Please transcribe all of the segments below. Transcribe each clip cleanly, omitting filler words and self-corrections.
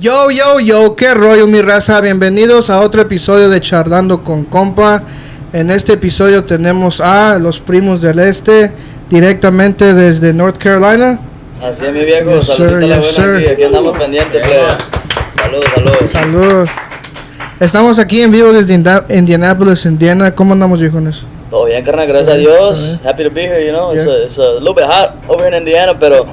Yo, qué rollo mi raza, bienvenidos a otro episodio de Charlando con Compa. En este episodio tenemos a los Primos del Este, directamente desde North Carolina. Así es mi viejo, Yes, saludcita sir, la yes, buena sir. aquí andamos pendientes, Salud. Estamos aquí en vivo desde Indianapolis, Indiana. ¿Cómo andamos, viejones? Todo bien, carnal, gracias a Dios. Happy to be here, you know. It's a little bit hot over here in Indiana, pero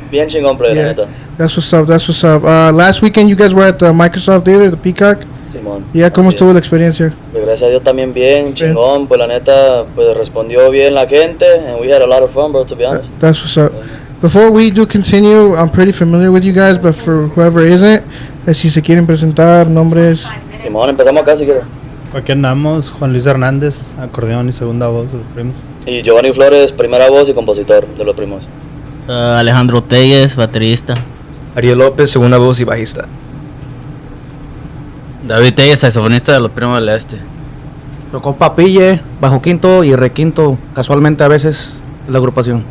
bien chingón, la neta. That's what's up. Last weekend you guys were at the Microsoft Theater, the Peacock. Simón. ¿Cómo estuvo la experiencia? Pues gracias a Dios también bien, chingón. Pues la neta, pues respondió bien la gente, and we had a lot of fun, bro, to be honest. That's what's up. Before we do continue, I'm pretty familiar with you guys, but for whoever isn't, si se quieren presentar, nombres. Simón, empezamos acá si quieres. Aquí andamos, Juan Luis Hernández, acordeón y segunda voz de los Primos. Y Giovanni Flores, primera voz y compositor de los Primos. Alejandro Telles, baterista. Ariel López, segunda voz y bajista. David Telles, saxofonista de los Primos del Este. Compa Pille, bajo quinto y requinto, casualmente a veces es la agrupación.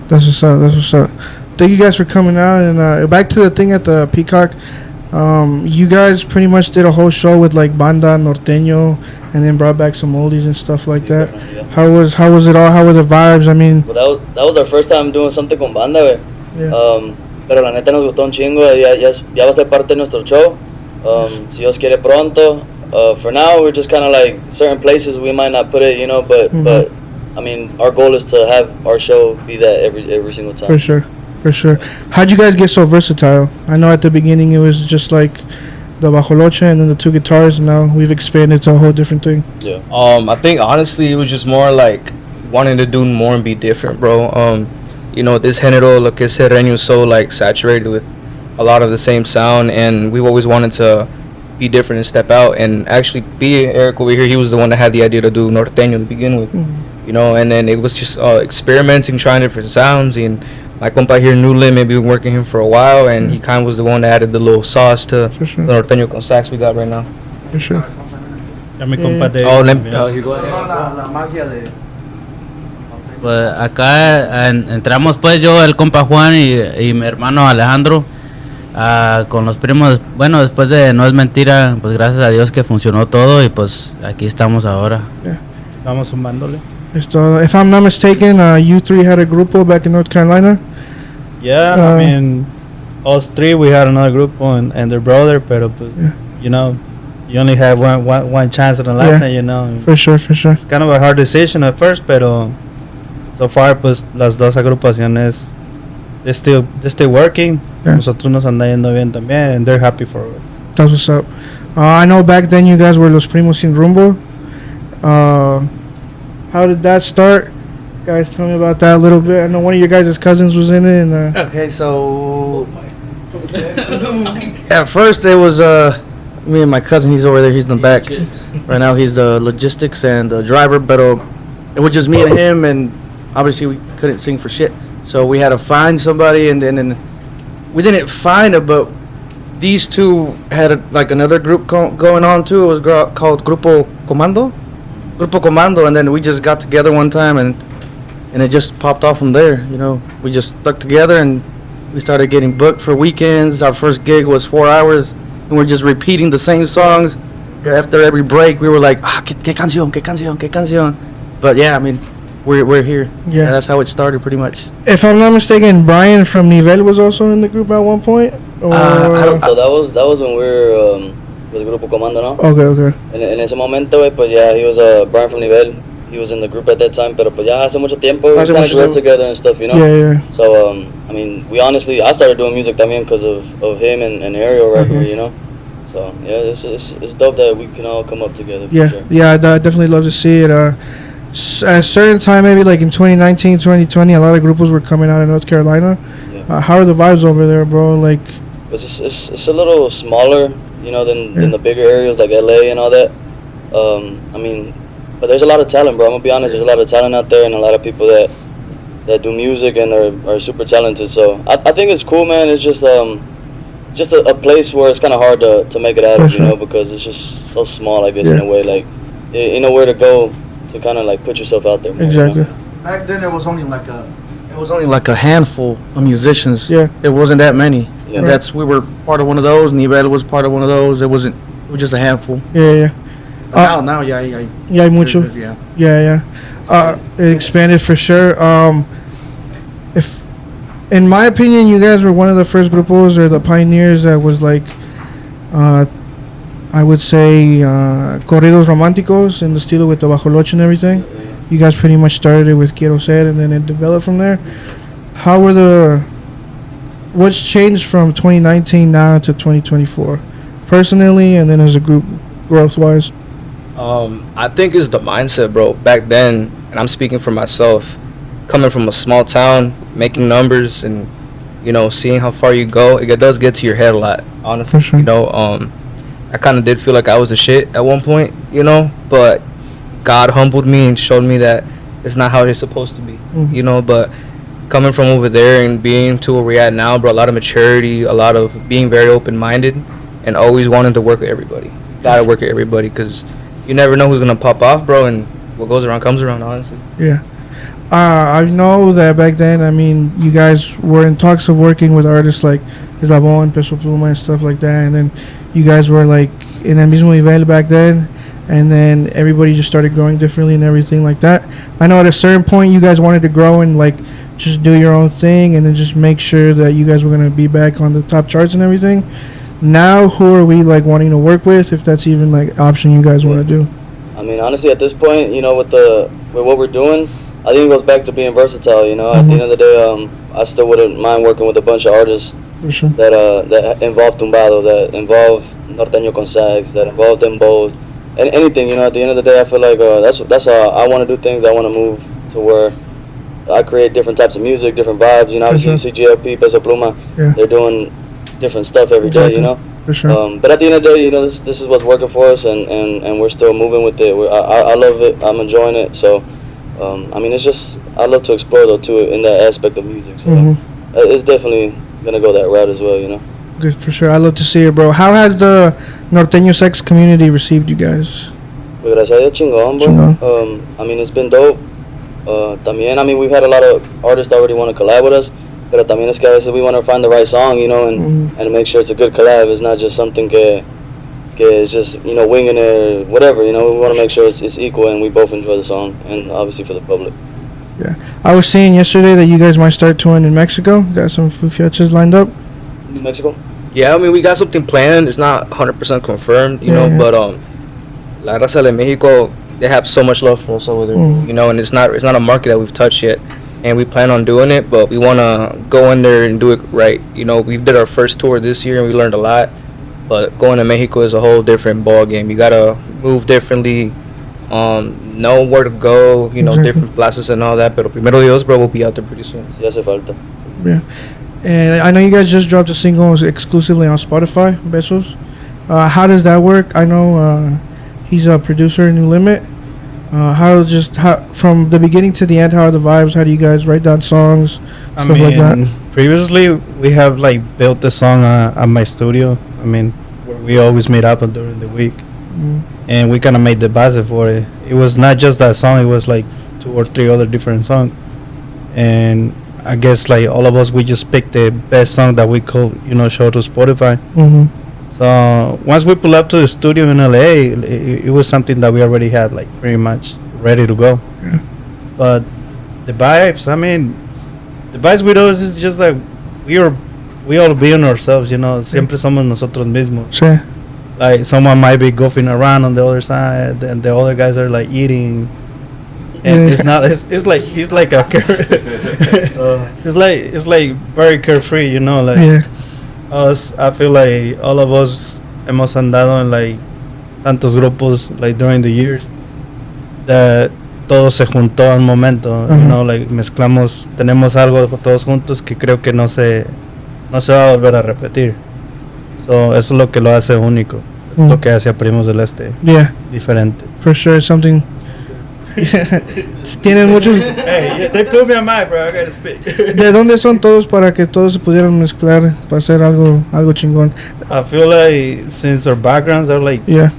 That's what's up. Thank you guys for coming out. And back to the thing at the Peacock. You guys pretty much did a whole show with like banda, norteño, and then brought back some oldies and stuff like that. Yeah. How was it all? How were the vibes? I mean, Well, that was our first time doing something con banda, güey. Yeah. Pero la neta nos gustó un chingo, ya va a ser parte de nuestro show. Si Dios quiere pronto. For now, we're just kind of like certain places we might not put it, you know, but I mean, our goal is to have our show be that every single time. for sure. How'd you guys get so versatile? I know at the beginning it was just like the bajolocha and then the two guitars, and now we've expanded to a whole different thing. Yeah. I think honestly it was just more like wanting to do more and be different, bro. You know, this género, lo que es serreño, is so like saturated with a lot of the same sound, and we've always wanted to be different and step out. And actually, Eric over here, he was the one that had the idea to do norteño to begin with, you know. And then it was just experimenting, trying different sounds. And my compa here, Newland, maybe been working him for a while, and he kind of was the one that added the little sauce to For sure. the norteño con sax we got right now. For sure. Ya mi compa de... You go ahead. La magia de... Pues acá entramos pues yo, el compa Juan y mi hermano Alejandro con los Primos. Bueno, después de No es Mentira, pues gracias a Dios que funcionó todo y pues aquí estamos ahora. Estamos sumándole. If I'm not mistaken, you three had a grupo back in North Carolina. Yeah, I mean, us three, we had another group and their brother, pero pues, you know, you only have one chance in a lifetime, you know. For sure. It's kind of a hard decision at first, pero so far, pues, las dos agrupaciones, they're still working. Yeah. Nosotros nos anda yendo bien también, and they're happy for us. That's what's up. I know back then you guys were Los Primos Sin Rumbo. How did that start? Guys, tell me about that a little bit. I know one of your guys' cousins was in it. And, Okay, so... At first it was me and my cousin, he's over there, he's in the back. Right now he's the logistics and the driver, but it was just me and him, and obviously we couldn't sing for shit. So we had to find somebody, and then we didn't find it, but these two had like another group going on too. It was called Grupo Comando, and then we just got together one time, and it just popped off from there. You know, we just stuck together, and we started getting booked for weekends. Our first gig was 4 hours, and we're just repeating the same songs. After every break, we were like, ¿qué canción? But yeah, I mean, we're here. Yeah. And that's how it started, pretty much. if I'm not mistaken, Brian from Nivel was also in the group at one point. Or, I don't- So that was when we were with Grupo Comando, ¿no? Okay. En ese momento, güey, pues yeah, he was Brian from Nivel. He was in the group at that time, pero pues ya hace mucho tiempo we Hace kind of mucho grew tiempo. together and stuff, you know? Yeah. So, I mean, I started doing music también because of him and Ariel right here, you know? So, yeah, it's dope that we can all come up together for sure. Yeah, I'd definitely love to see it. At a certain time, maybe like in 2019, 2020, a lot of grupos were coming out of North Carolina. Yeah. How are the vibes over there, bro? Like, It's a little smaller, you know, than the bigger areas like LA and all that. I mean, but there's a lot of talent, bro. I'm gonna be honest. There's a lot of talent out there, and a lot of people that do music and are super talented. So I think it's cool, man. It's just a place where it's kind of hard to make it out of, you know, because it's just so small, I guess, in a way. Like, you know where to go to kind of like put yourself out there more, exactly. You know? Back then, it was only like a handful of musicians. Yeah. It wasn't that many. You And we were part of one of those. Nivel was part of one of those. It was just a handful. Yeah. Now, yeah. Yeah, hay mucho. Yeah. Yeah. It expanded for sure. If, in my opinion, you guys were one of the first grupos or the pioneers that was like, I would say, corridos románticos in the stilo with the bajoloch and everything. You guys pretty much started it with Quiero Ser, and then it developed from there. What's changed from 2019 now to 2024, personally, and then as a group, growth-wise? I think it's the mindset, bro. Back then, and I'm speaking for myself, coming from a small town, making numbers, and seeing how far you go, it does get to your head a lot. Honestly, For sure. I kind of did feel like I was a shit at one point, but God humbled me and showed me that it's not how it's supposed to be, But coming from over there and being to where we're at now, bro, a lot of maturity, a lot of being very open-minded, and always wanting to work with everybody. Gotta work with everybody, because you never know who's gonna pop off, bro, and what goes around comes around, honestly. Yeah. I know that back then, I mean, you guys were in talks of working with artists like Eslabon, Peso Pluma, and stuff like that, and then you guys were like in el mismo nivel back then, and then everybody just started growing differently and everything like that. I know at a certain point you guys wanted to grow and like just do your own thing and then just make sure that you guys were going to be back on the top charts and everything. Now, who are we like wanting to work with, if that's even like option you guys want to do? I mean, honestly, at this point, with what we're doing, I think it goes back to being versatile. At the end of the day, I still wouldn't mind working with a bunch of artists For sure. that involve tumbado, that involve norteño con sax, that involve dembos, and anything. At the end of the day, I feel like that's how I want to do things. I want to move to where I create different types of music, different vibes. Obviously, you see GLP, Peso Pluma, Yeah. they're doing different stuff every day. For sure. But at the end of the day, this is what's working for us, and we're still moving with it. I love it. I'm enjoying it. So, I mean, it's just I love to explore though too in that aspect of music. So it's definitely gonna go that route as well. Good, for sure. I love to see it, bro. How has the Norteno Sax community received you guys? Pues gracias a Dios, chingón, bro. I mean, it's been dope. También, I mean, we've had a lot of artists already want to collab with us, pero también es que a veces we want to find the right song, and make sure it's a good collab. It's not just something que it's just, winging it or whatever, We want to make sure it's equal and we both enjoy the song, and obviously for the public. Yeah. I was seeing yesterday that you guys might start touring in Mexico. Got some fechas lined up. New Mexico? Yeah, I mean, we got something planned. It's not 100% confirmed, but La Raza de Mexico, they have so much love for us over there, and it's not a market that we've touched yet, and we plan on doing it, but we want to go in there and do it right. We did our first tour this year and we learned a lot, but going to Mexico is a whole different ball game. You gotta move differently, know where to go, Exactly. different places and all that. Pero primero Dios, bro, we'll be out there pretty soon. Si hace falta. Yeah. And I know you guys just dropped a single exclusively on Spotify, Besos. How does that work? I know he's a producer in New Limit. How from the beginning to the end, how are the vibes? How do you guys write down songs, stuff like that? Previously we have like built the song at my studio. I mean, where we always meet up during the week, and we kind of made the base for it. It was not just that song; it was like 2 or 3 other different songs, and I guess like all of us, we just picked the best song that we could, show to Spotify. So once we pull up to the studio in LA, it was something that we already had like pretty much ready to go. Yeah. But the vibes, I mean, the vibes with us is just like we all being ourselves, Siempre somos nosotros mismos. Sí. Like someone might be goofing around on the other side, and the other guys are like eating. And it's not. It's like he's like a. it's like very carefree, Like Yeah. us, I feel like all of us hemos andado en like tantos grupos like during the years that todo se juntó al momento, like mezclamos, tenemos algo todos juntos que creo que no se va a volver a repetir. So eso es lo que lo hace único, lo que hace a Primos del Este. Yeah. Diferente. For sure, something. Tienen muchos. Hey, they put me on mic, bro. I gotta speak. ¿De dónde son todos para que todos se pudieran mezclar para hacer algo chingón? I feel like since our backgrounds are like Yeah.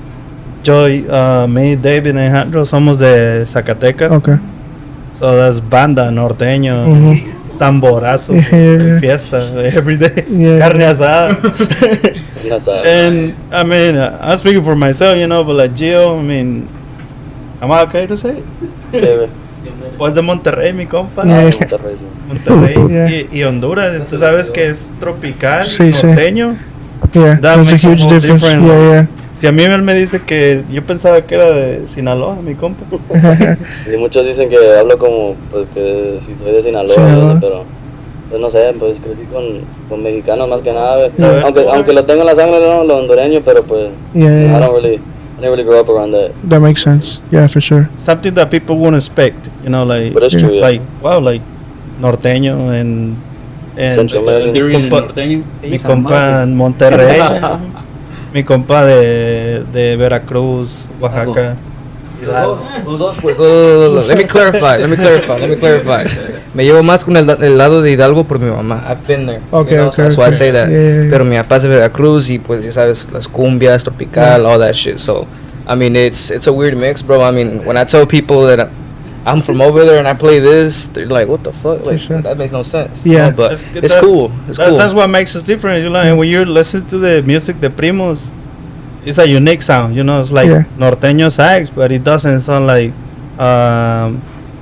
Joy, me, David, and Alejandro somos de Zacatecas. Okay. So that's banda, norteño. tamborazo, fiesta every day, carne asada. And I mean, I'm speaking for myself, you know, but like Gio, I mean, am I okay to say it? Yeah, Pues de Monterrey, mi compa. Monterrey, sí. Monterrey y Honduras, tú sabes que es tropical, Sí, sí. norteño. Yeah, That there's a makes a huge whole difference. difference. Yeah, Si a mí él me dice que yo pensaba que era de Sinaloa, mi compa. Y muchos dicen que hablo como, pues que si soy de Sinaloa, Sinaloa. pero pues no sé, pues crecí con mexicanos más que nada, Yeah. aunque lo tengo en la sangre, ¿no? Lo hondureño, pero pues Yeah. I didn't really grow up around that. That makes sense. Yeah, for sure. Something that people wouldn't expect, you know, like, But it's true, yeah. like, wow, like norteño and Central American. mi compa en Monterrey, mi compa de Veracruz, Oaxaca. Los dos, pues, let me clarify. Me llevo más con el lado de Hidalgo por mi mamá. I've been there. Okay, you know, okay, that's why I okay. say that. Yeah. Pero mi papá es de Veracruz y pues ya sabes las cumbias, tropical, all that shit. So, I mean, it's a weird mix, bro. I mean, when I tell people that I'm from over there and I play this, they're like, what the fuck? Like, sure. that makes no sense. Yeah. You know, but That's- it's that- cool. It's cool. That's what makes us different, you know, and when you listen to the music, the Primos, it's a unique sound, you know, it's like Yeah. Norteno Sax, but it doesn't sound like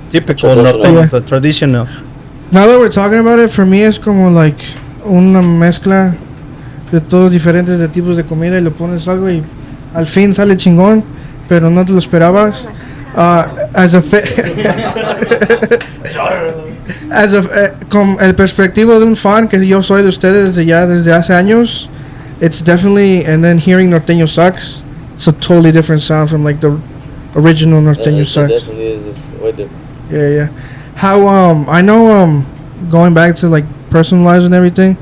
typical Traditional. Norteño, Yeah. so traditional. Now that we're talking about it, for me es como like una mezcla de todos diferentes de tipos de comida y le pones algo y al fin sale chingón, pero no te lo esperabas. As a con el perspectivo de un fan que yo soy de ustedes desde hace años, it's definitely, and then hearing Norteno Sax, it's a totally different sound from like the original Norteno It Sax. definitely is. It's way different. Yeah. How I know going back to like personal lives and everything,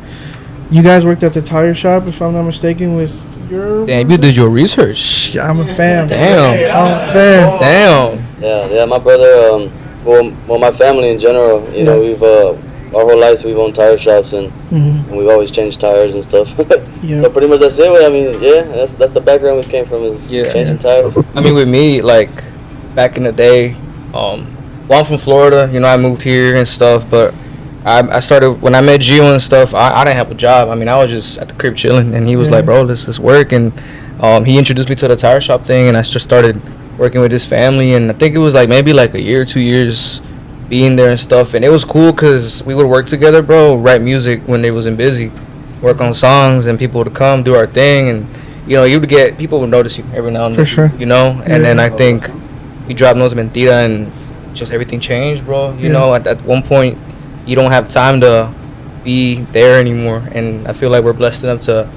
you guys worked at the tire shop, if I'm not mistaken, with your. Damn, you did your research. I'm a fan. Damn. I'm a fan. Damn. Yeah. My brother, well, my family in general, you know, we've our whole lives we've owned tire shops and we've always changed tires and stuff. Yeah. So pretty much that's it. I mean, yeah, that's the background we came from is Yeah. changing tires. I mean, with me, like back in the day, well, I'm from Florida. You know, I moved here and stuff. But I started when I met Gio and stuff. I didn't have a job. I mean, I was just at the crib chilling, and he was like, "Bro, let's work." And he introduced me to the tire shop thing, and I just started working with his family. And I think it was like maybe like a year, 2 years being there and stuff. And it was cool because we would work together, bro. Write music when they wasn't busy, work on songs, and people would come do our thing. And you know, you would get people would notice you every now and then. For sure. You know, and then I think we dropped Nos Mentira, and just everything changed, bro. You know, at one point, you don't have time to be there anymore, and I feel like we're blessed enough to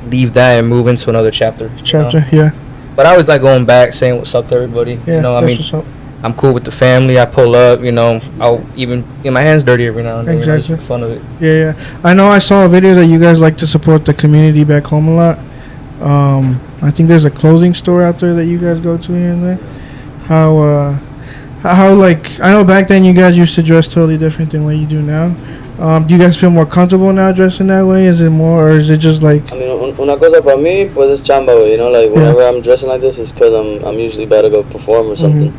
leave that and move into another chapter. you know? Yeah. But I always like going back, saying what's up to everybody. Yeah. You know, I that's mean, what's up. I'm cool with the family. I pull up, you know. I'll even get my hands dirty every now and then. You know, just Exactly. for fun of it. Yeah. I know I saw a video that you guys like to support the community back home a lot. I think there's a clothing store out there that you guys go to here and there. How like, I know back then you guys used to dress totally different than what you do now. Do you guys feel more comfortable now dressing that way? Is it more, or is it just like? I mean, una cosa para mí, pues es chamba, güey, you know, like whenever I'm dressing like this, it's because I'm usually about to go perform or something.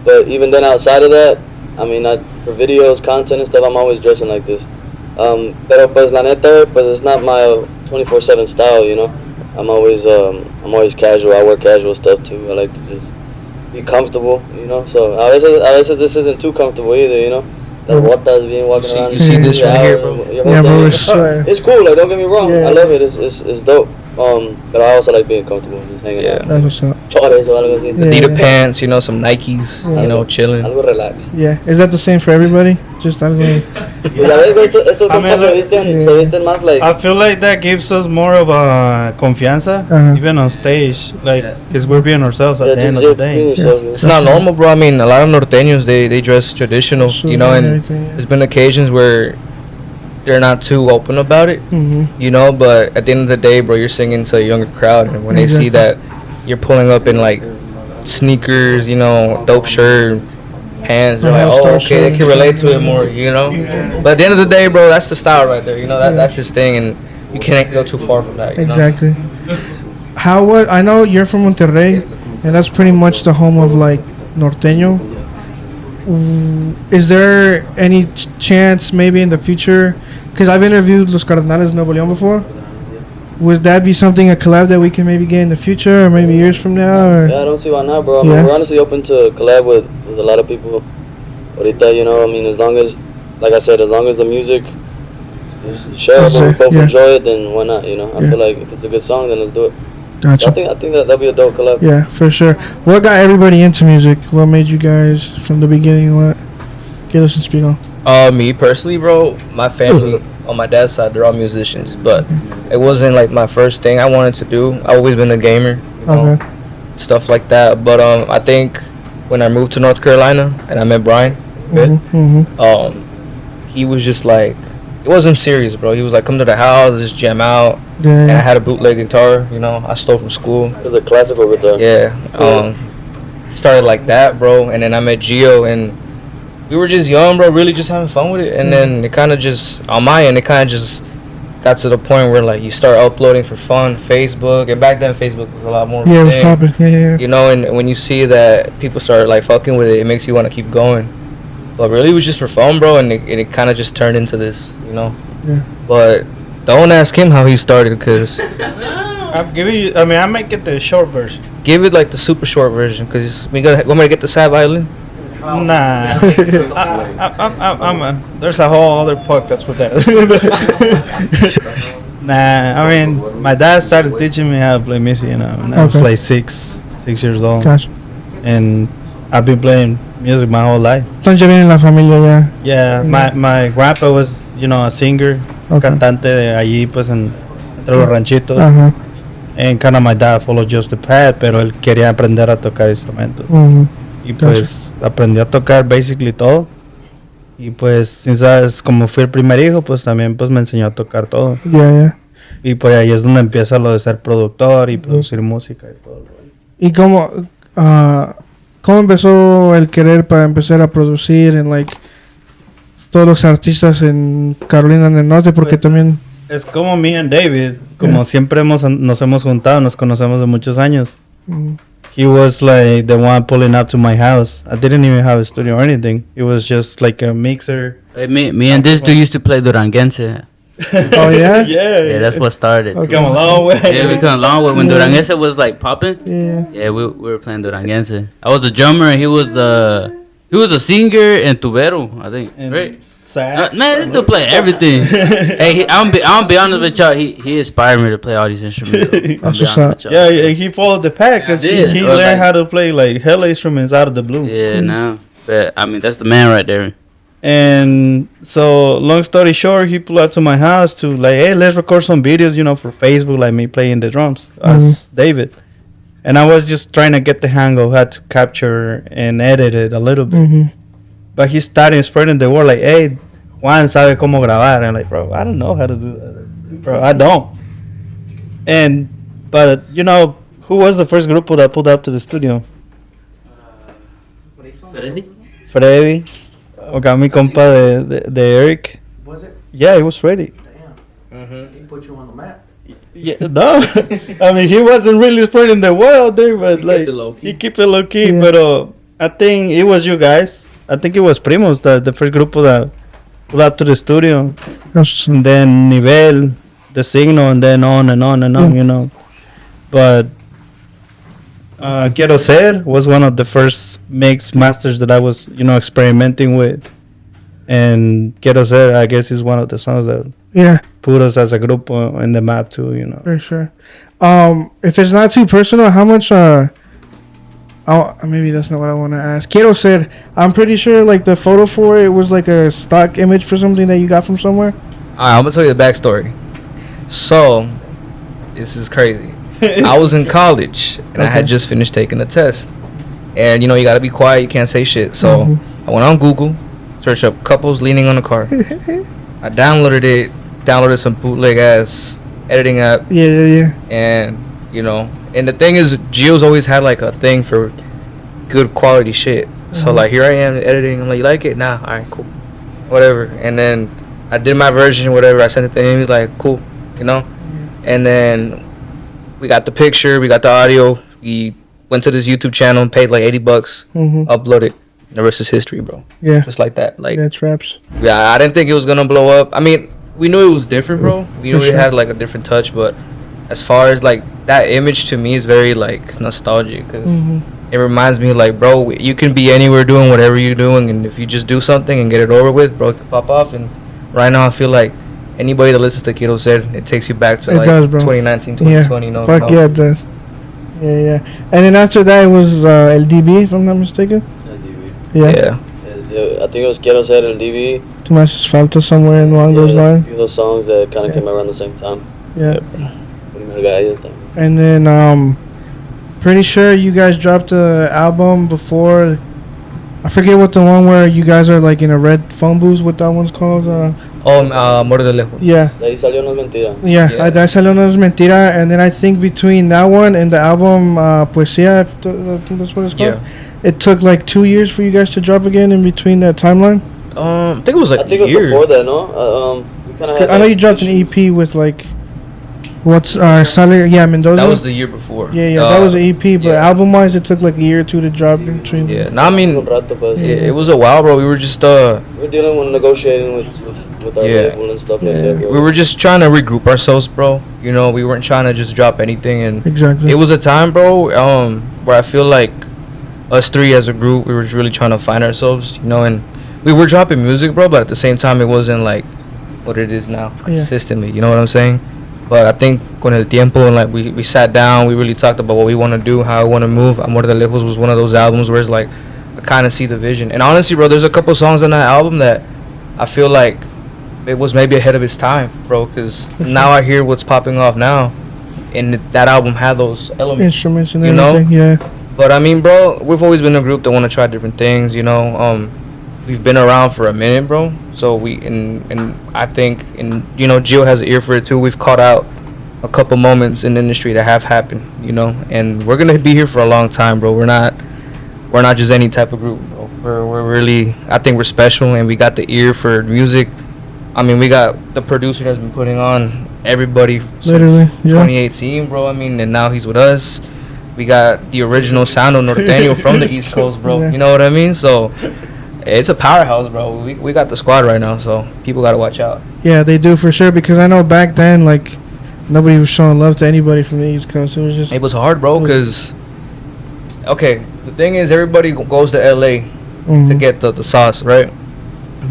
But even then, outside of that, I mean, for videos, content and stuff, I'm always dressing like this. Pero pues la neta, pues it's not my 24/7 style, you know. I'm always casual. I wear casual stuff too. I like to just be comfortable, you know. So a veces this isn't too comfortable either, you know. Las botas being walking around. You see this right here, bro? Yeah, bro, it's swear. It's cool. Like, don't get me wrong. Yeah. I love it. It's dope. But I also like being comfortable, just hanging Yeah. out. That's what's up. Chores o algo así. Yeah. Adidas pants, you know, some Nikes, you know, chilling. Algo relax. Yeah, is that the same for everybody? Just algo. Y ya ves, güey, estos I mean, compas se visten más like. I feel like that gives us more of a confianza, even on stage, like, because we're being ourselves at the end of the day. being yourself, It's not normal, bro. I mean, a lot of norteños, they dress traditional, you know, and there's been occasions where they're not too open about it, you know, but at the end of the day, bro, you're singing to a younger crowd, and when they see that you're pulling up in, like, sneakers, you know, dope shirt, pants, they're like, oh, okay, they can relate to it more, you know? But at the end of the day, bro, that's the style right there, you know, that's his thing, and you can't go too far from that, you know? Exactly. I know you're from Monterrey, and that's pretty much the home of like norteño. is there any chance maybe in the future? Because I've interviewed Los Cardenales Nuevo León before. Would that be something, a collab that we can maybe get in the future or maybe years from now? Or? Yeah, I don't see why not, bro. I mean, we're honestly open to collab with a lot of people. Ahorita, you know, I mean, as long as, like I said, as long as the music is shareable, we both enjoy it, then why not, you know? I feel like if it's a good song, then let's do it. Gotcha. So I think that'll be a dope collab. Yeah, for sure. What got everybody into music? What made you guys from the beginning? What? Get us some speed on. Me personally, bro, my family on my dad's side, they're all musicians, but it wasn't like my first thing I wanted to do. I've always been a gamer, you know, stuff like that. But I think when I moved to North Carolina and I met Brian, he was just like, it wasn't serious, bro. He was like, come to the house, just jam out. And I had a bootleg guitar, you know, I stole from school. It was a classical guitar. Yeah. Started like that, bro. And then I met Gio, and we were just young, bro, really just having fun with it. And then it kind of just, on my end, it kind of just got to the point where, like, you start uploading for fun, Facebook. And back then, Facebook was a lot more. Yeah, it was popping. Yeah. You know, and when you see that people start, like, fucking with it, it makes you want to keep going. But really, it was just for fun, bro, and it kind of just turned into this, you know? Yeah. But don't ask him how he started, because... I'm giving you, I mean, I might get the short version. Give it, like, the super short version, because want me to get the sad violin? Nah. There's a whole other podcast for that. Nah, I mean, my dad started teaching me how to play music, you know, when I was like six years old. Gotcha. And I've been playing music my whole life. Entonces ya viene en la familia ya. Yeah, my grandpa was, you know, a singer, cantante de allí, pues, entre los ranchitos. And kind of my dad followed just the path, pero él quería aprender a tocar instrumentos. Y pues aprendió a tocar basically todo. Y pues, sin sabes, como fui el primer hijo, pues también pues me enseñó a tocar todo. Y pues ahí es donde empieza lo de ser productor y producir música y todo. ¿Y cómo empezó el querer para empezar a producir en like todos los artistas en Carolina del Norte? Porque pues, también es como me and David, como siempre nos hemos juntado, nos conocemos de muchos años. He was like the one pulling up to my house. I didn't even have a studio or anything. It was just like a mixer. Me and this dude used to play Duranguense. Oh yeah? Yeah, that's what started. We come a long way. Yeah, we come a long way. When Duranguense was like popping, yeah, we were playing Duranguense. I was a drummer and he was a singer and tubero, I think. And right? Sax. Man, this dude play everything. Hey, I'm be honest with y'all. He inspired me to play all these instruments. That's what's up. Yeah, he followed the pack because he learned how to play like hell instruments out of the blue. Yeah, now. But I mean, that's the man right there. And so, long story short, he pulled out to my house to like, hey, let's record some videos, you know, for Facebook, like me playing the drums as David. And I was just trying to get the hang of how to capture and edit it a little bit. But he started spreading the word like, hey, Juan sabe cómo grabar. And I'm like, bro, I don't know how to do that. Bro, I don't. But, you know, who was the first group that pulled up to the studio? Freddy. Okay, mi compa de Eric. Was it? Yeah, it was Freddy. Damn. He put you on the map. Yeah, no. I mean, he wasn't really spreading the word out there, but like, he kept it low key. But I think it was you guys. I think it was Primos, the first group that pulled up to the studio. And then Nivel, the Signal, and then on and on and on, you know. But Quiero Ser was one of the first mix masters that I was, you know, experimenting with. And Quiero Ser, I guess, is one of the songs that put us as a group in the map too, you know. For sure. If it's not too personal, how much maybe that's not what I want to ask. Quiero Ser, I'm pretty sure like the photo for it was like a stock image for something that you got from somewhere. Alright, I'm gonna tell you the backstory. So, this is crazy. I was in college and I had just finished taking a test. And you know, you gotta be quiet, you can't say shit. So I went on Google, searched up couples leaning on a car. I downloaded some bootleg ass editing app. Yeah. And you know, and the thing is, Gio's always had like a thing for good quality shit. So like here I am editing. I'm like, you like it? Nah, alright, cool, whatever. And then I did my version, whatever. I sent it to him. He's like, cool, you know. And then we got the picture, we got the audio. We went to this YouTube channel and paid like $80, uploaded. the rest is history, bro. Yeah. Just like that. Like, Yeah, it's raps. yeah, I didn't think it was gonna blow up. I mean, we knew it was different, bro. We knew For it sure. had like a different touch, but as far as like that image to me is very like nostalgic because it reminds me like, bro, you can be anywhere doing whatever you're doing, and if you just do something and get it over with, bro, it can pop off. And right now, I feel like anybody that listens to Kiddo said, it takes you back to It like does, bro. 2019, Yeah. 2020. You know, Fuck yeah, it does. Yeah, yeah. And then after that, it was El DB, if I'm not mistaken. Yeah. Yeah. I think it was Quiero Ser El DB. Too much asfalto somewhere along those A lines. few of those songs that kind of came out around the same time. Yeah. Primer Gallo también. And then pretty sure you guys dropped the album before. I forget what the one where you guys are like in a red phone booth. What that one's called? More de lejos. Yeah. De ahí salió No Es Mentira. Yeah, Yeah. I salió No Es Mentira, and then I think between that one and the album Poesía, I think that's what it's called. Yeah. It took like 2 years for you guys to drop again in between that timeline. I think it was like I think a it was year. before that, no? We kind of. I know you dropped an EP with like, what's Sale? Yeah, Mendoza. That was the year before. yeah, that was an EP, but yeah. album wise, it took like a year or two to drop in between. Yeah, no, I mean, Un rato, pues. it was a while, bro. We were just We're dealing with negotiating with our Yeah. label and stuff like Yeah. that. Bro. we were just trying to regroup ourselves, bro. You know, we weren't trying to just drop anything, and Exactly. it was a time, bro, where I feel like us three as a group, we were really trying to find ourselves, you know, and we were dropping music, bro, but at the same time, it wasn't like what it is now consistently. You know what I'm saying? But I think con el tiempo, and like we sat down, we really talked about what we want to do, how we want to move. Amor de Lejos was one of those albums where it's like I kind of see the vision. And honestly, bro, there's a couple songs on that album that I feel like it was maybe ahead of its time, bro, because now I hear what's popping off now, and that album had those elements. Instruments and You know? everything. Yeah. But I mean, bro, we've always been a group that want to try different things, you know. We've been around for a minute, bro. So and I think, and you know, Gio has an ear for it too. We've caught out a couple moments in the industry that have happened, you know, and we're gonna be here for a long time, bro. We're not just any type of group, bro. We're really, I think we're special, and we got the ear for music. I mean, we got the producer that's been putting on everybody Literally, since yeah. 2018, bro. I mean, and now he's with us. We got the original sound of Norteno from the East Coast, bro. Yeah. You know what I mean? So it's a powerhouse, bro. We got the squad right now, so people gotta watch out. Yeah, they do for sure, because I know back then, like, nobody was showing love to anybody from the East Coast. It was just It was hard, bro, because okay, the thing is, everybody goes to LA to get the sauce, right?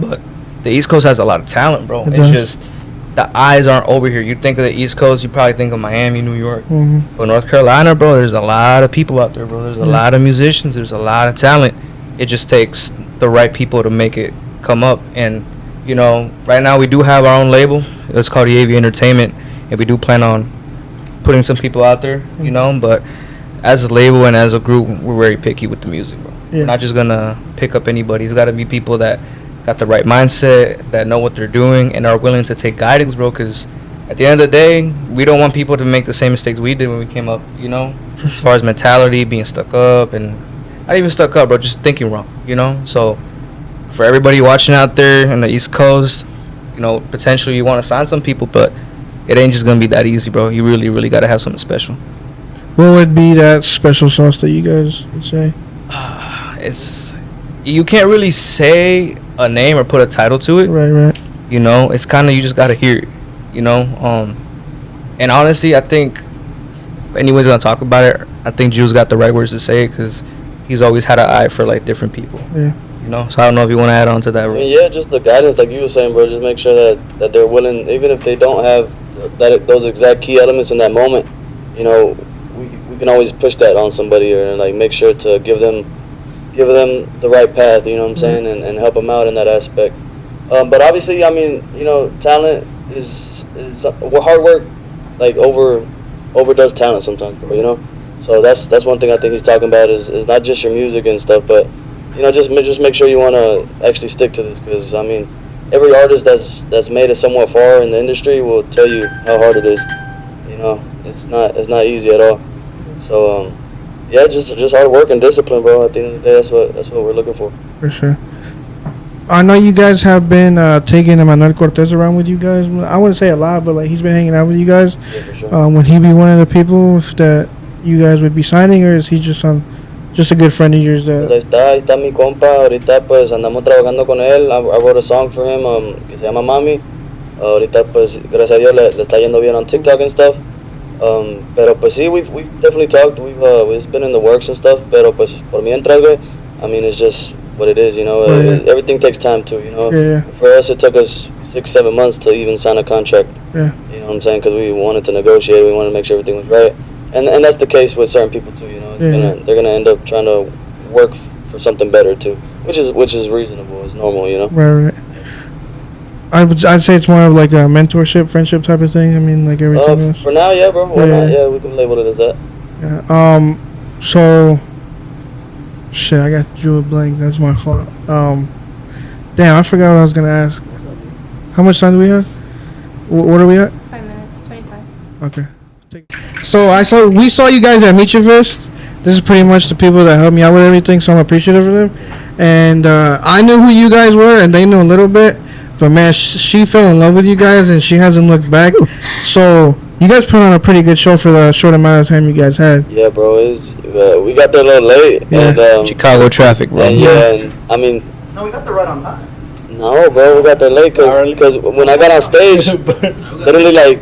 But the East Coast has a lot of talent, bro. It It's does. just the eyes aren't over here. You think of the East Coast, you probably think of Miami, New York. But North Carolina, bro, there's a lot of people out there, bro. There's a lot of musicians. There's a lot of talent. It just takes the right people to make it come up. And, you know, right now we do have our own label. It's called EAV Entertainment. And we do plan on putting some people out there, you know. But as a label and as a group, we're very picky with the music, bro. Yeah. We're not just going to pick up anybody. It's got to be people that got the right mindset, that know what they're doing, and are willing to take guidance, bro, because at the end of the day, we don't want people to make the same mistakes we did when we came up, you know, as far as mentality, being stuck up, and not even stuck up, bro, just thinking wrong, you know. So for everybody watching out there in the East Coast, you know, potentially you want to sign some people, but it ain't just going to be that easy, bro. You really, really got to have something special. What would be that special sauce that you guys would say? You can't really say a name or put a title to it. Right. You know, it's kind of, you just got to hear it, you know. And honestly, I think if anyone's going to talk about it, I think Jules got the right words to say it, because he's always had an eye for, like, different people. Yeah. You know, so I don't know if you want to add on to that, I bro. mean, yeah, just the guidance, like you were saying, bro. Just make sure that they're willing, even if they don't have those exact key elements in that moment. You know, we can always push that on somebody, or like make sure to give them the right path. You know what I'm saying, and help them out in that aspect. But obviously, I mean, you know, talent is hard work, like overdoes talent sometimes, bro. You know, so that's one thing I think he's talking about is not just your music and stuff, but you know, just make sure you want to actually stick to this, because I mean, every artist that's made it somewhat far in the industry will tell you how hard it is. You know, it's not easy at all. So yeah, just hard work and discipline, bro. At the end of the day, that's what we're looking for. For sure. I know you guys have been taking Emmanuel Cortez around with you guys. I wouldn't say a lot, but like he's been hanging out with you guys. Yeah, for sure. Would he be one of the people that you guys would be signing, or is he just on just a good friend of yours Pues that. ahí está mi compa. Ahorita pues andamos trabajando con él. I wrote a song for him que se llama Mami. Ahorita pues gracias a Dios le está yendo bien on TikTok and stuff. Pero pues sí, we've definitely talked. It's been in the works and stuff. Pero pues por mientras, güey, I mean, it's just what it is, you know. Everything takes time too, you know. Yeah. For us, it took us 6-7 months to even sign a contract. Yeah. You know what I'm saying? Because we wanted to negotiate. We wanted to make sure everything was right. And that's the case with certain people too, you know. They're gonna end up trying to work for something better too, which is reasonable. It's normal, you know. Right. I'd say it's more of like a mentorship, friendship type of thing. I mean, like everything else. For now, yeah, bro. Why not? Yeah, we can label it as that. Yeah. So, shit, I got drew a blank. That's my fault. Damn, I forgot what I was gonna ask. How much time do we have? What are we at? 5 minutes, 25. Okay. So we saw you guys at Meet Your Fest. This is pretty much the people that helped me out with everything, so I'm appreciative of them. And I knew who you guys were, and they knew a little bit. But man, she fell in love with you guys, and she hasn't looked back. So you guys put on a pretty good show for the short amount of time you guys had. Yeah, bro. We got there a little late. Yeah. And, Chicago traffic, bro. and I mean. No, we got there right on time. No, bro, we got there late because when I got on stage, literally like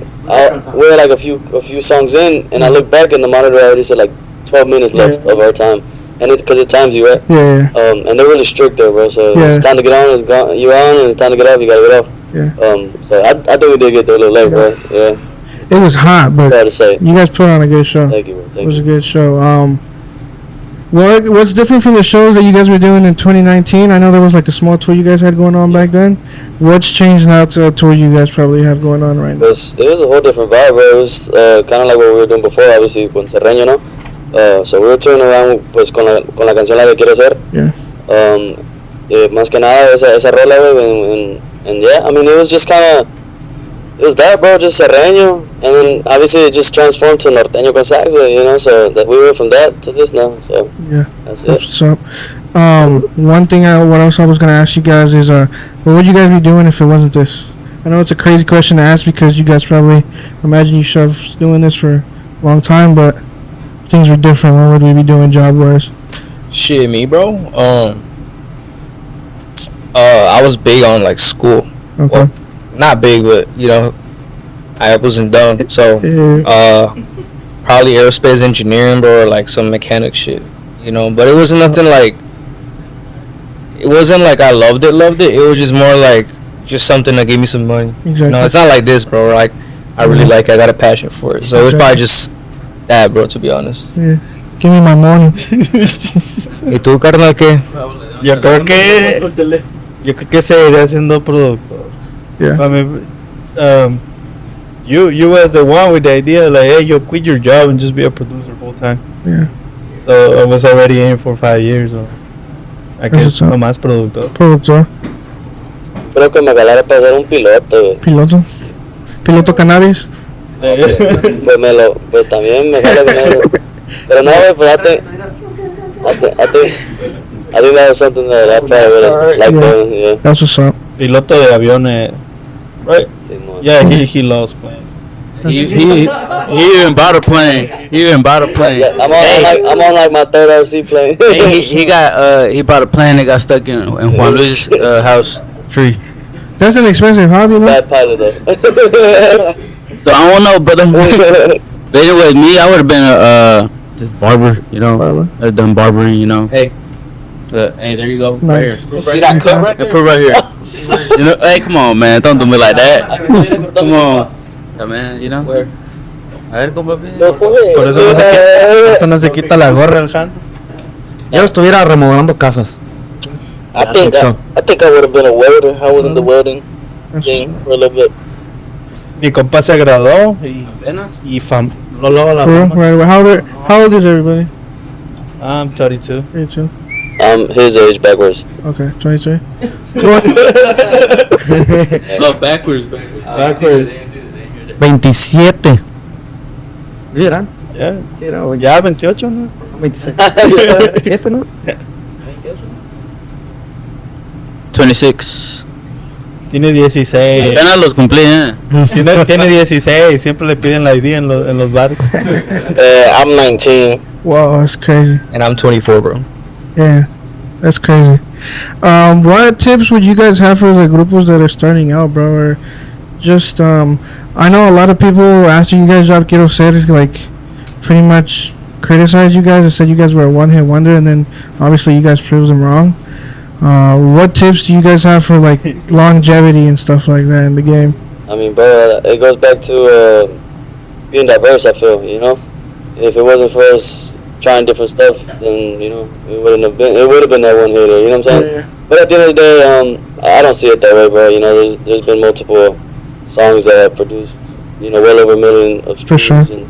we were like a few songs in, and I looked back and the monitor already said like 12 minutes left of our time, and because it times you, right? Yeah. And they're really strict there, bro. So it's time to get on, you're on, and it's time to get off, you gotta get off. Yeah. So I think we did get there a little late, bro. Yeah. It was hot, but Fair to say. you guys put on a good show. Thank you, bro. It was a good show. What's different from the shows that you guys were doing in 2019? I know there was like a small tour you guys had going on back then. What's changed now to a tour you guys probably have going on right now? It was a whole different vibe, bro. It was kind of like what we were doing before, obviously, con Serreño, ¿no? So we were touring around pues, con la canción la que quiero hacer. Yeah. Más que nada esa rola, güey, and yeah, I mean, it was just kind of, it was that, bro, just Serreño, and then obviously it just transformed to Norteno Sax, you know, so that we went from that to this now, so yeah, that's it. What's up? One thing, what else I was gonna ask you guys is, what would you guys be doing if it wasn't this? I know it's a crazy question to ask because you guys probably imagine yourselves doing this for a long time, but if things were different, what would we be doing job-wise? Shit, me, bro. I was big on like school. Okay. Well, not big, but you know, I wasn't dumb. So, probably aerospace engineering, bro, or like some mechanic shit. You know, but it wasn't nothing like. It wasn't like I loved it. It was just more like just something that gave me some money. Exactly. You know, it's not like this, bro. Like I really like it. I got a passion for it. So it was probably just that, bro. To be honest. Yeah. Give me my money. ¿Y tú, carnal, qué? Yo creo que seguiré siendo productor. Yeah. I mean, you was the one with the idea like, hey, you quit your job and just be a producer full time. Yeah. So I was already in for 5 years. So I guess no más productor. Productor. Creo que me calara para ser un piloto, güey. Piloto cannabis. Pues también me jala dinero. Pero no, güey, pues I think that was something that I probably would like doing, yeah. That's what's up. Piloto de aviones, right? Simón. Yeah, he loves playing. He even bought a plane. Yeah, I'm on like my third RC plane. He bought a plane that got stuck in Juan Luis' house tree. That's an expensive hobby, man. Bad pilot though. So I don't know, brother. But anyway, me, I would have been just barber, you know. Barber. I've done barbering, you know. Hey. Hey, there you go. Nice. Right here. See that cut right Put right here. You know, hey, come on, man. Don't do me like that. Come on. Yeah, man, you know. Where? A ver, compa. Por eso no se quita la gorra el hand. Yo estuviera remodelando casas. I think I would have been a welder. I was in the welding game for a little bit. Mi compa se graduó y luego la For real? fama. Right. How old is everybody? I'm 32. 32. I'm his age backwards. Okay, 22. Oh, backwards. 27. ¿Sí eran? Yeah. Sí, era Ya 28, ¿no? 26. 7, ¿no? 26. Tiene 16. Apenas los cumplí, Tiene 16. Siempre le piden la ID en los bares. I'm 19. Wow, that's crazy. And I'm 24, bro. Yeah, that's crazy. What tips would you guys have for the grupos that are starting out, bro? Or just I know a lot of people after you guys dropped Quiero Ser, like pretty much criticized you guys and said you guys were a one-hit wonder, and then obviously you guys proved them wrong. What tips do you guys have for like longevity and stuff like that in the game? I mean, bro, it goes back to being diverse. I feel, you know, if it wasn't for us trying different stuff, then you know it would have been that one hitter. You know what I'm saying? Yeah. But at the end of the day, I don't see it that way, bro. You know, there's been multiple songs that have produced, you know, well over 1 million of streams. For sure.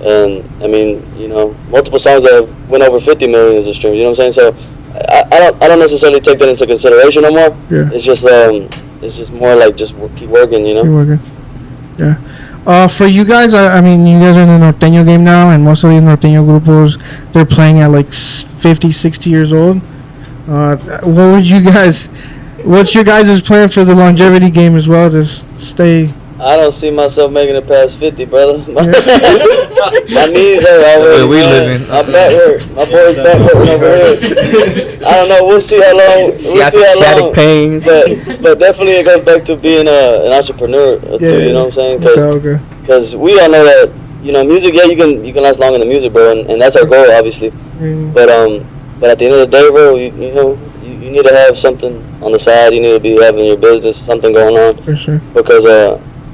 And I mean, you know, multiple songs that went over 50 million of streams. You know what I'm saying? So I don't necessarily take that into consideration no more. Yeah. It's just more like just keep working. You know. Keep working. Yeah. For you guys, I mean, you guys are in the Norteño game now, and most of these Norteño grupos, they're playing at like 50, 60 years old. What's your guys' plan for the longevity game as well? Just stay. I don't see myself making it past 50, brother. My knees hurt already. We man. living. My back hurt. My boy's back hurting over here. I don't know. We'll see how long. Sciatic pain. But definitely it goes back to being an entrepreneur too. Yeah. You know what I'm saying? Okay. Because we all know that, you know, music. Yeah, you can last long in the music, bro, and that's our goal, obviously. Yeah. But at the end of the day, bro, you know, you need to have something on the side. You need to be having your business, something going on. For sure. Because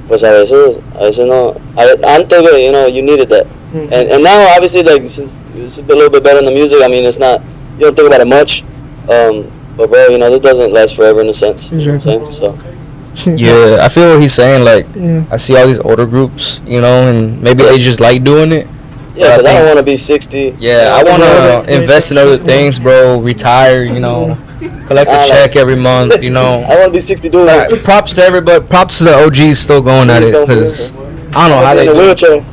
pues a veces no. Antes, you know, you needed that. Mm-hmm. And now, obviously, like, since it's a little bit better in the music, I mean, it's not, you don't think about it much. But, bro, you know, this doesn't last forever in a sense. Exactly. You know what I'm saying? So, Yeah, I feel what he's saying. Like, Yeah. I see all these older groups, you know, and maybe they just like doing it. yeah, But because I don't think- want to be 60. Yeah, I want to invest in other things, bro. Retire, you know, collect a check every month, you know. I want to be 60 doing it. Props to everybody. Props to the OGs still going at it, because I don't know how in they a do it. wheelchair.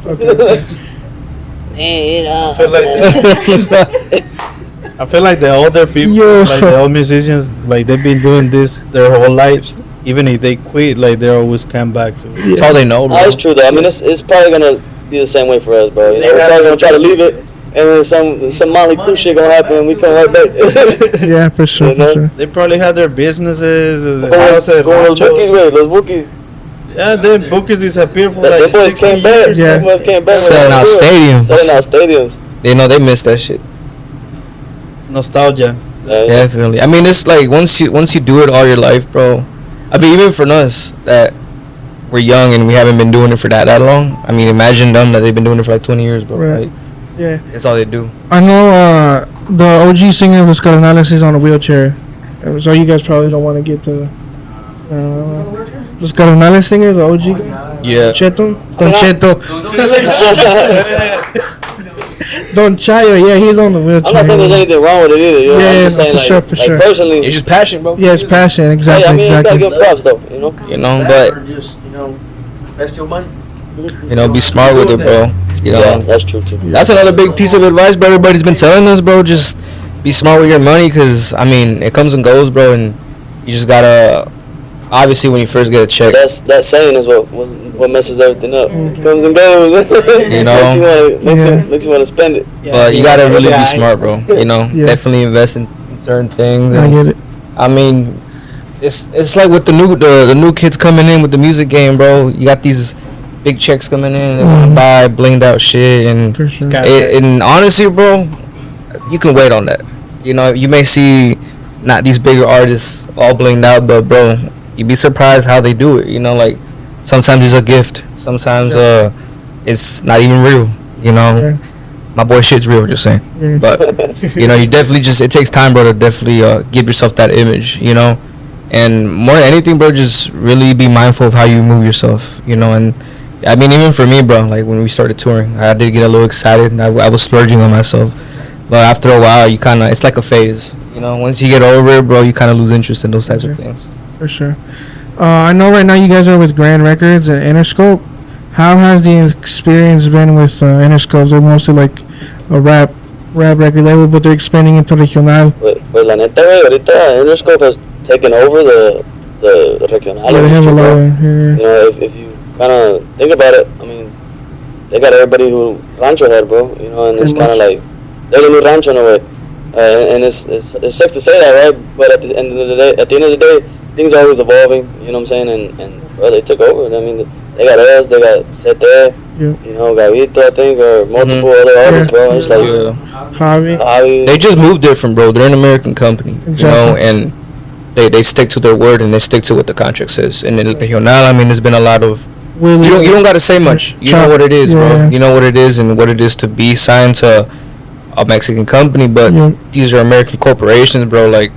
I feel like the older people, Yo. like the old musicians, like they've been doing this their whole lives. Even if they quit, like they always come back to it. That's all they know, bro. Oh, it's true, though. I mean, it's probably going to be the same way for us, bro. You know, we're probably going to try to leave it, and then some Molly Crew shit going to happen, and we come right back. Yeah, for sure, You know? for sure. They probably had their businesses. Going los bookies, güey, los bookies. Yeah, the bookers disappeared for Them like boys 60 came back. years. Yeah. Them boys came back. Selling out stadiums. Selling out stadiums. They know they missed that shit. Nostalgia. Yeah. Definitely. I mean, it's like once you do it all your life, bro. I mean, even for us that we're young and we haven't been doing it for that long. I mean, imagine them that they've been doing it for like 20 years, bro. Right. Like, Yeah. that's all they do. I know the OG singer of Los Cardenales is on a wheelchair. So you guys probably don't want to get to Los Cardenales singer, the OG guy? Yeah. Cheto? Don Cheto. Don Chayo, yeah, he's on the wheelchair. I'm not saying there's anything wrong with it either. You know? Yeah, I'm yeah, just saying, for like, sure, for like sure. personally, It's just passion, bro. Yeah, it's passion, exactly, I mean, you gotta exactly. give 'em props though. You know. You know, but Or just, you know, invest your money. you know, be smart with it, bro. You know, Yeah, that's true too. that's another big piece of advice, bro. Everybody's been telling us, bro. Just be smart with your money, cause I mean, it comes and goes, bro, and you just gotta. Obviously, when you first get a check, That saying is what messes everything up. Comes and goes. You know? makes you want to spend it. but you gotta really be smart, bro. You know, Yeah. definitely invest in certain things. I and- get it. I mean, it's like with the new kids coming in with the music game, bro. You got these big checks coming in, they wanna buy blinged out shit, and For sure. and honestly, bro, you can wait on that. You know, you may see not these bigger artists all blinged out, but bro, you'd be surprised how they do it. You know, like sometimes it's a gift, sometimes it's not even real. You know, Yeah. my boy shit's real, just saying. Yeah. But you know, you definitely it takes time, bro, to definitely give yourself that image. You know, and more than anything, bro, just really be mindful of how you move yourself. You know, and I mean, even for me, bro, like when we started touring, I did get a little excited. And I was splurging on myself, but after a while, you kind of it's like a phase. You know, once you get over it, bro, you kind of lose interest in those types of things. For sure. I know right now you guys are with Grand Records and Interscope. How has the experience been with Interscope? They're mostly like a rap record label, but they're expanding into regional. But la neta, güey, ahorita Interscope has taken over the regional Yeah, they have a industry, lot bro. of, yeah. You know, if you kind of think about it, I mean, they got everybody who Rancho had, bro. You know, and it's Pretty kind of much. like they're the new rancho in a way. And it sucks to say that, right? But at the end of the day, things are always evolving. You know what I'm saying? And bro, they took over. I mean, they got us, they got Sete, you know, Gavito, I think, or multiple other artists, bro. It's like Javi. They just move different, bro. They're an American company, you know, and they stick to their word and they stick to what the contract says. And in Regional, I mean, there's been a lot of you don't got to say much. You know what it is, bro. You know what it is and what it is to be signed to a Mexican company, but these are American corporations, bro. Like,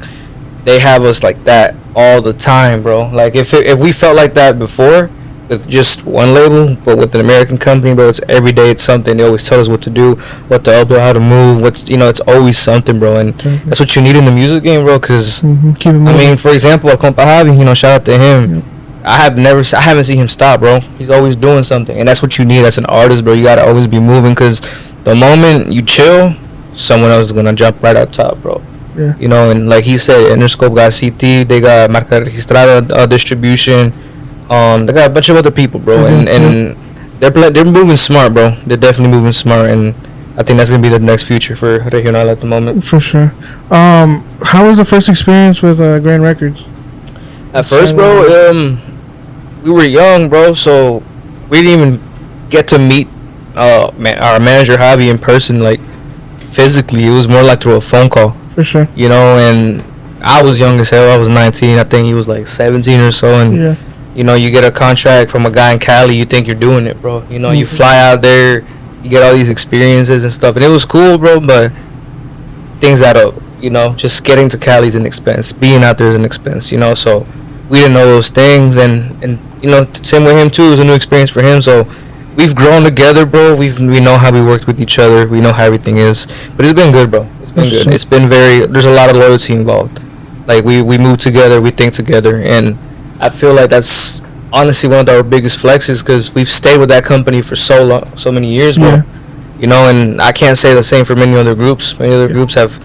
they have us like that all the time, bro. Like, if we felt like that before with just one label, but with an American company, bro, it's every day. It's something. They always tell us what to do, what to upload, how to move. It's always something, bro. And that's what you need in the music game, bro. Because I mean, for example, our compa Javi, you know, shout out to him. I haven't seen him stop, bro. He's always doing something, and that's what you need as an artist, bro. You gotta always be moving, because the moment you chill, someone else is gonna jump right up top, bro. Yeah. You know, and like he said, Interscope got CT, they got Marca Registrada distribution. They got a bunch of other people, bro, and they're moving smart, bro. They're definitely moving smart, and I think that's gonna be the next future for Regional at the moment. For sure. How was the first experience with Grand Records? At first, bro, we were young, bro, so we didn't even get to meet our manager Javi in person, like physically. It was more like through a phone call. For sure. You know, and I was young as hell. I was 19. I think he was like 17 or so, and you know, you get a contract from a guy in Cali, you think you're doing it, bro. You know, you fly out there, you get all these experiences and stuff, and it was cool, bro, but things add up. You know, just getting to Cali is an expense. Being out there is an expense, you know, so we didn't know those things, and you know, same with him too. It was a new experience for him, so we've grown together, bro. We know how we worked with each other. We know how everything is, but it's been good, bro. It's been good. It's been there's a lot of loyalty involved. Like, we move together, we think together, and I feel like that's honestly one of our biggest flexes, because we've stayed with that company for so long, so many years, bro. You know, and I can't say the same for many other groups. Many other groups have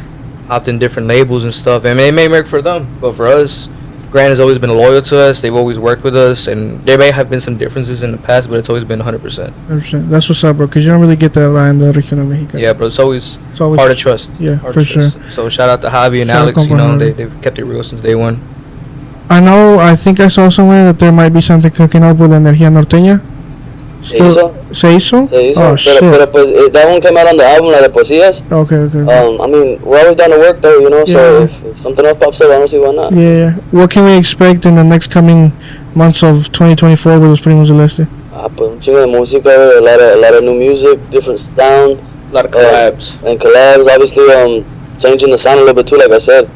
hopped in different labels and stuff, and it may work for them, but for us, Grand has always been loyal to us. They've always worked with us, and there may have been some differences in the past, but it's always been 100%. 100%. That's what's up, bro, because you don't really get that line, the Regional Mexicano. Yeah, bro, it's always hard to trust. Yeah, hard for sure. So shout out to Javi and Alex. You know, they've kept it real since day one. I think I saw somewhere that there might be something cooking up with Energía Norteña. ¿Se hizo? Oh, shit. Pero pues, that one came out on the album, la de poesías. Okay. I mean, we're always down to work, though, you know, so if something else pops up, I don't see why not. Yeah. What can we expect in the next coming months of 2024 with los Primos Del Este? Pues un chingo de música, a lot of new music, different sound. A lot of collabs. And collabs, obviously, changing the sound a little bit too, like I said.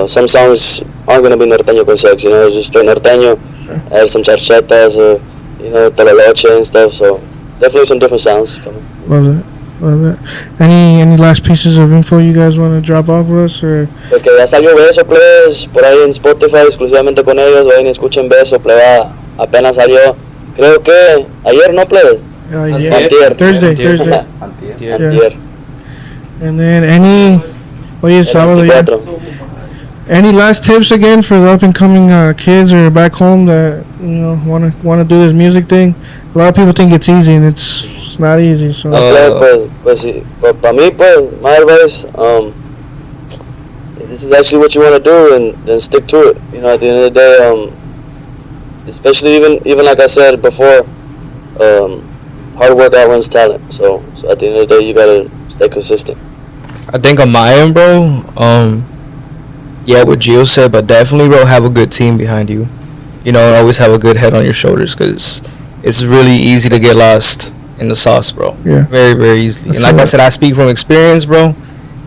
Some songs aren't going to be norteño con sex, you know, it's just straight norteño. Add some charchetas or, you know, teloloche and stuff, so definitely some different sounds coming. Love that. Any last pieces of info you guys want to drop off with us? Or? Porque ya salió Beso, plebes, por ahí en Spotify, exclusivamente con ellos. Vayan y escuchen Beso, plebes. Apenas salió, creo que ayer, ¿no, plebes? Antier. Thursday. Antier. And then hoy es sábado ya. Any last tips again for the up and coming kids or back home that, you know, want to do this music thing? A lot of people think it's easy, and it's not easy. So. Pues para mí, pues, my advice, if this is actually what you want to do, then stick to it. You know, at the end of the day, especially even like I said before, hard work outruns talent. So at the end of the day, you gotta stay consistent. I think on my end, bro, yeah, what Gio said, but definitely, bro, have a good team behind you. You know, and always have a good head on your shoulders, because it's really easy to get lost in the sauce, bro. Yeah. Very, very easily. And like I said, I speak from experience, bro.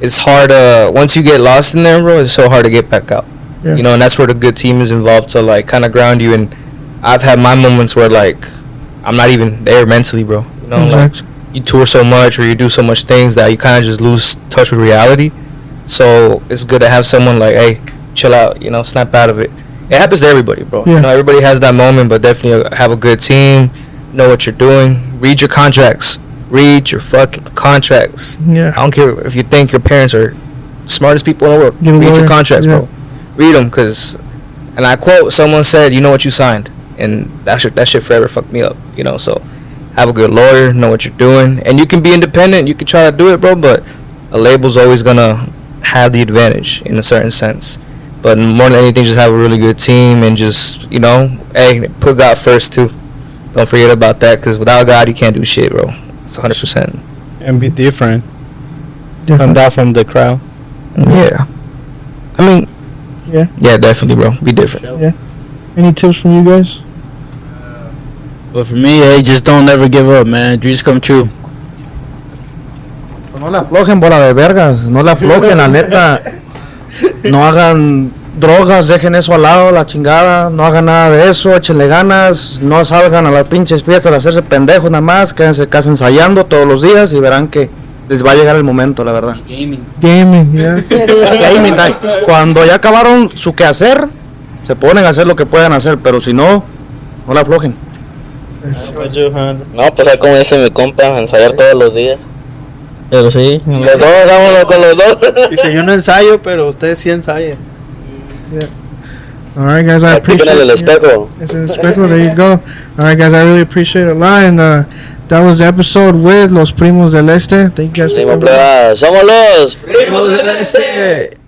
It's hard, once you get lost in there, bro, it's so hard to get back out. Yeah. You know, and that's where the good team is involved to, like, kind of ground you. And I've had my moments where, like, I'm not even there mentally, bro. You know, exactly. Like, you tour so much or you do so much things that you kind of just lose touch with reality. So it's good to have someone like, hey, chill out, you know, snap out of it. It happens to everybody, bro. Yeah. You know, everybody has that moment, but definitely have a good team, know what you're doing, read your contracts. Read your fucking contracts. Yeah. I don't care if you think your parents are the smartest people in the world. Read your contracts, bro. Read them, because, and I quote, someone said, you know what you signed. And that shit forever fucked me up, you know, so have a good lawyer, know what you're doing, and you can be independent, you can try to do it, bro, but a label's always gonna have the advantage in a certain sense. But more than anything, just have a really good team and just, hey, put God first too. Don't forget about that, because without God, you can't do shit, bro. It's 100%. And be different. Stand out from the crowd. Yeah. I mean, Yeah. Yeah, definitely, bro. Be different. Yeah. Any tips from you guys? But for me, hey, just don't ever give up, man. Dreams come true. Pues no le aflojen, bola de vergas. No le aflojen, la neta. No hagan drogas, dejen eso al lado, la chingada. No hagan nada de eso, échenle ganas. No salgan a las pinches fiestas a hacerse pendejos nada más. Quédense en casa ensayando todos los días y verán que les va a llegar el momento, la verdad. Gaming, yeah. Gaming time. Cuando ya acabaron su quehacer, se ponen a hacer lo que puedan hacer, pero si no, no la aflojen. No, pues como dice mi compa, ensayar todos los días. Pero sí. Los dos, vámonos con los dos. Dice, yo no ensayo, pero ustedes sí ensayan. All right, guys, I appreciate el espejo. It's an espejo. There you go. All right, guys, I really appreciate it a lot. And that was the episode with Los Primos del Este. Thank you guys for coming. Somos los Primos del Este.